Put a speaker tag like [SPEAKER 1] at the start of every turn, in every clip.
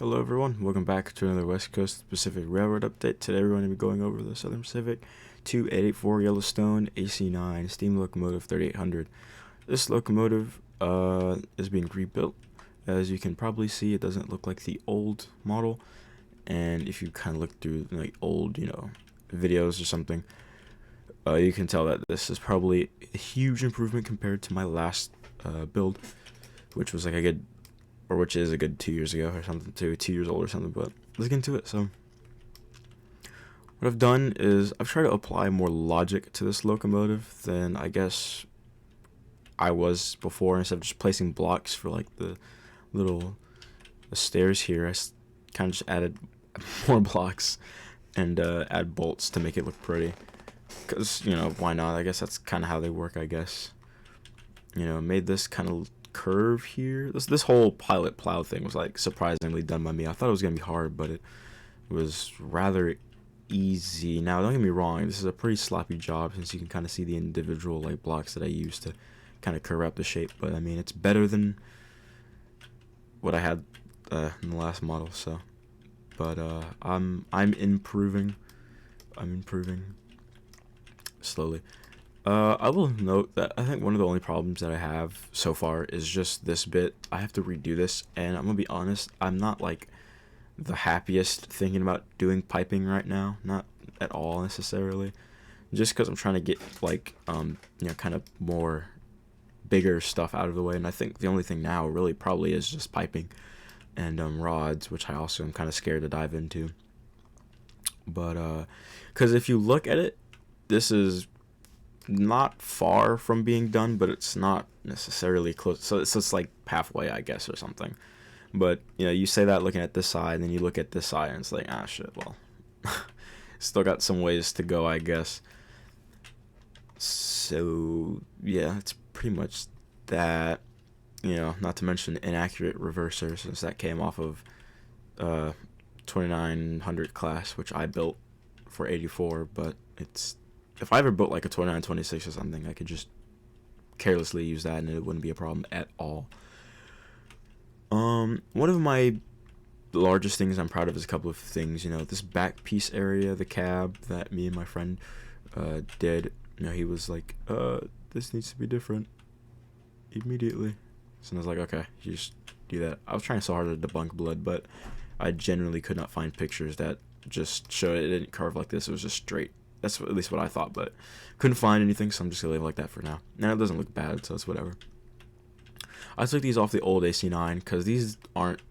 [SPEAKER 1] Hello everyone, welcome back to another West Coast Pacific Railroad update. Today we're going to be going over the Southern Pacific 2884 Yellowstone AC9 steam locomotive 3800. This locomotive is being rebuilt. As you can probably see, it doesn't look like the old model, and if you kind of look through like old, videos or something, you can tell that this is probably a huge improvement compared to my last build, which was like a good, or which is a good 2 years ago or something, 2 years old or something. But let's get into it. So what I've done is I've tried to apply more logic to this locomotive than I guess I was before. Instead of just placing blocks for like the little stairs here, I kind of just added more blocks and add bolts to make it look pretty. Because, why not? I guess that's kind of how they work, I guess. Made this kind of curve here. This whole pilot plow thing was like surprisingly done by me. I thought it was gonna be hard, but it was rather easy. Now don't get me wrong, this is a pretty sloppy job since you can kind of see the individual like blocks that I used to kind of curve out the shape, but I mean it's better than what I had in the last model. So but I'm improving slowly. I will note that I think one of the only problems that I have so far is just this bit. I have to redo this, and I'm gonna be honest, I'm not like the happiest thinking about doing piping right now, not at all necessarily, just because I'm trying to get like kind of more bigger stuff out of the way, and I think the only thing now really probably is just piping and rods, which I also am kind of scared to dive into. But because if you look at it, this is not far from being done, but it's not necessarily close. So it's like halfway, I guess, or something. But you say that looking at this side, and then you look at this side, and it's like, ah, shit. Well, still got some ways to go, I guess. So yeah, it's pretty much that. Not to mention inaccurate reverser, since that came off of 2900 class, which I built for 84, but it's. If I ever built like a 2926 or something, I could just carelessly use that and it wouldn't be a problem at all. One of my largest things I'm proud of is a couple of things. This back piece area, the cab that me and my friend did. He was like, this needs to be different immediately. So I was like, okay, you just do that. I was trying so hard to debunk blood, but I generally could not find pictures that just showed it didn't carve like this. It was just straight. That's at least what I thought, but couldn't find anything, so I'm just gonna leave it like that for now. Now it doesn't look bad, so it's whatever. I took these off the old AC9 because these aren't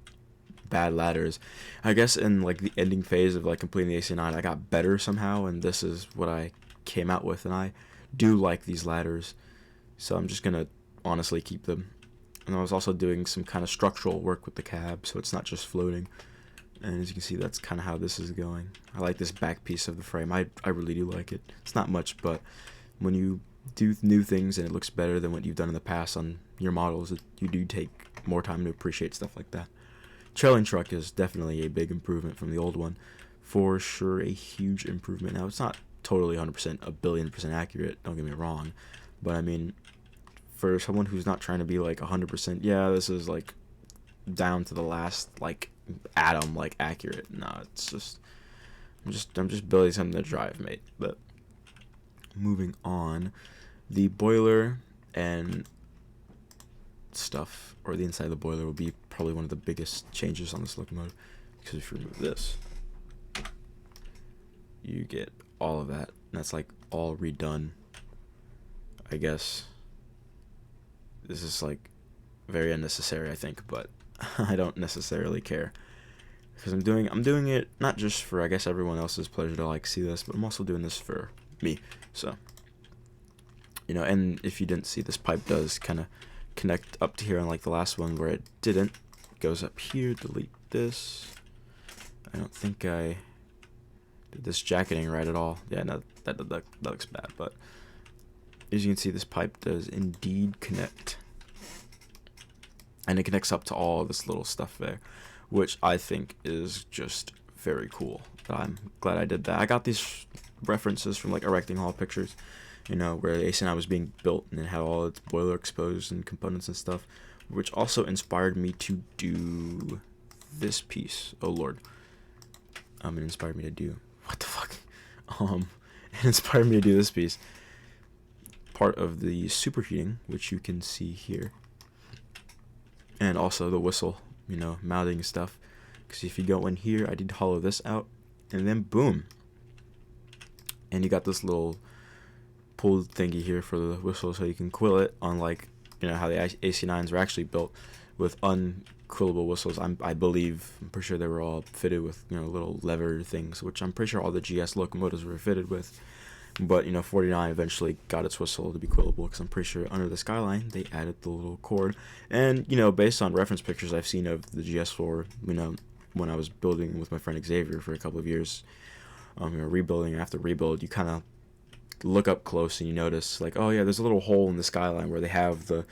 [SPEAKER 1] bad ladders. I guess in like the ending phase of like completing the AC9, I got better somehow, and this is what I came out with, and I do like these ladders, so I'm just gonna honestly keep them. And I was also doing some kind of structural work with the cab, so it's not just floating. And as you can see, that's kind of how this is going. I like this back piece of the frame. I really do like it. It's not much, but when you do new things and it looks better than what you've done in the past on your models, you do take more time to appreciate stuff like that. Trailing truck is definitely a big improvement from the old one. For sure, a huge improvement. Now, it's not totally 100%, a billion% accurate, don't get me wrong. But I mean, for someone who's not trying to be like 100%, yeah, this is like down to the last like atom like accurate. No, it's just I'm just building something to drive, mate. But moving on, the boiler and stuff, or the inside of the boiler, will be probably one of the biggest changes on this locomotive, because if you remove this, you get all of that, and that's like all redone. I guess this is like very unnecessary, I think, but I don't necessarily care, because I'm doing it not just for I guess everyone else's pleasure to like see this, but I'm also doing this for me. So and if you didn't see, this pipe does kind of connect up to here, unlike the last one where it didn't. It goes up here. Delete this. I don't think I did this jacketing right at all. Yeah, no, that looks bad, but as you can see, this pipe does indeed connect. And it connects up to all this little stuff there, which I think is just very cool. I'm glad I did that. I got these references from like erecting hall pictures, where the AC9 was being built and it had all its boiler exposed and components and stuff, which also inspired me to do this piece. Oh lord. It inspired me to do, what the fuck? It inspired me to do this piece. Part of the superheating, which you can see here. And also the whistle, you know, mounting stuff. Because if you go in here, I did hollow this out. And then boom. And you got this little pull thingy here for the whistle so you can quill it, unlike, you know, how the AC9s were actually built with unquillable whistles. I'm pretty sure they were all fitted with, you know, little lever things, which I'm pretty sure all the GS locomotives were fitted with. But, you know, 49 eventually got its whistle to be quillable, because I'm pretty sure under the Skyline they added the little cord. And, you know, based on reference pictures I've seen of the GS4, you know, when I was building with my friend Xavier for a couple of years, you know, rebuilding after rebuild, you kind of look up close and you notice, like, oh yeah, there's a little hole in the Skyline where they have the,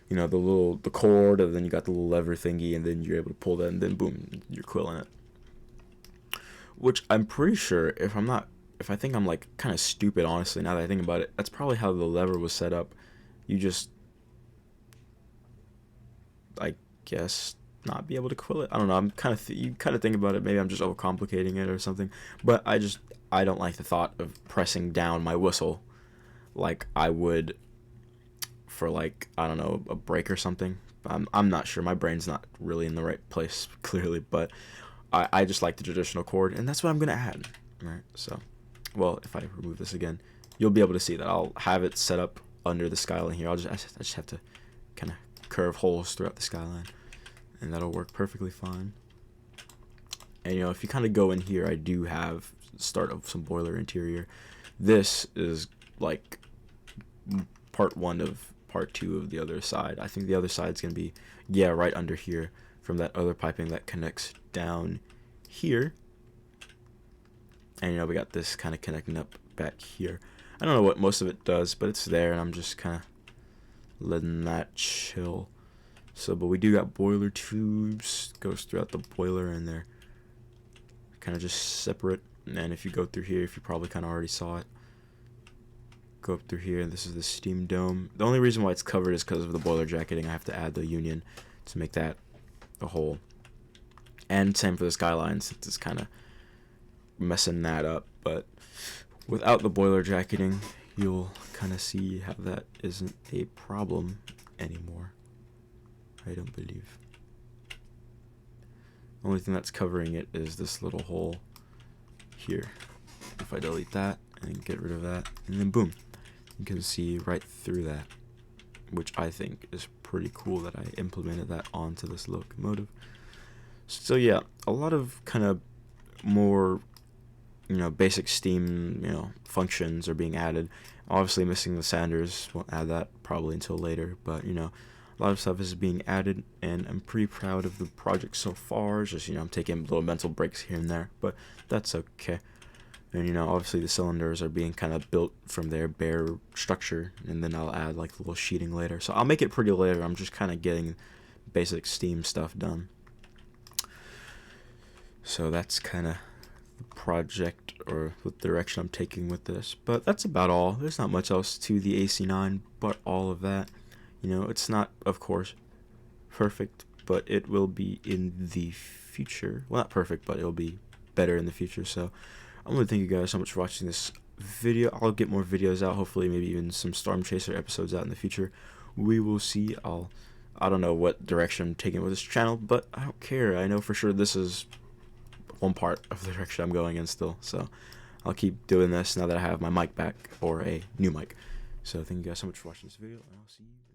[SPEAKER 1] you know, the cord, and then you got the little lever thingy, and then you're able to pull that, and then boom, you're quilling it. Which I'm pretty sure, if I think I'm like kind of stupid, honestly, now that I think about it, that's probably how the lever was set up. You just, I guess, not be able to quill it. I don't know. I'm kind of you kind of think about it. Maybe I'm just overcomplicating it or something. But I don't like the thought of pressing down my whistle like I would for, like, I don't know, a brake or something. I'm not sure. My brain's not really in the right place, clearly. But I just like the traditional cord, and that's what I'm gonna add. Right. So, well, if I remove this again, you'll be able to see that I'll have it set up under the Skyline here. I just have to kind of curve holes throughout the Skyline, and that'll work perfectly fine. And, you know, if you kind of go in here, I do have start of some boiler interior. This is like part 1 of part 2 of the other side. I think the other side's gonna be, yeah, right under here from that other piping that connects down here. And, you know, we got this kind of connecting up back here. I don't know what most of it does, but it's there, and I'm just kind of letting that chill. So, but we do got boiler tubes, goes throughout the boiler, and they're kind of just separate. And if you go through here, if you probably kind of already saw it, go up through here, and this is the steam dome. The only reason why it's covered is because of the boiler jacketing. I have to add the union to make that a hole. And same for the Skyline, since it's kind of messing that up. But without the boiler jacketing, you'll kind of see how that isn't a problem anymore, I don't believe. The only thing that's covering it is this little hole here. If I delete that and get rid of that, and then boom, you can see right through that, which I think is pretty cool that I implemented that onto this locomotive. So yeah, a lot of kind of more, you know, basic steam, you know, functions are being added. Obviously missing the Sanders, won't add that probably until later, but, you know, a lot of stuff is being added, and I'm pretty proud of the project so far. It's just, you know, I'm taking little mental breaks here and there, but that's okay. And, you know, obviously the cylinders are being kind of built from their bare structure, and then I'll add like the little sheeting later. So I'll make it pretty later. I'm just kind of getting basic steam stuff done. So that's kind of the project, or the direction I'm taking with this. But that's about all. There's not much else to the AC9 but all of that. You know, it's not, of course, perfect, but it will be in the future. Well, not perfect, but it'll be better in the future. So I'm going to thank you guys so much for watching this video. I'll get more videos out, hopefully maybe even some Storm Chaser episodes out in the future. We will see. I don't know what direction I'm taking with this channel, but I don't care. I know for sure this is one part of the direction I'm going in still. So I'll keep doing this now that I have my mic back, or a new mic. So thank you guys so much for watching this video, and I'll see you.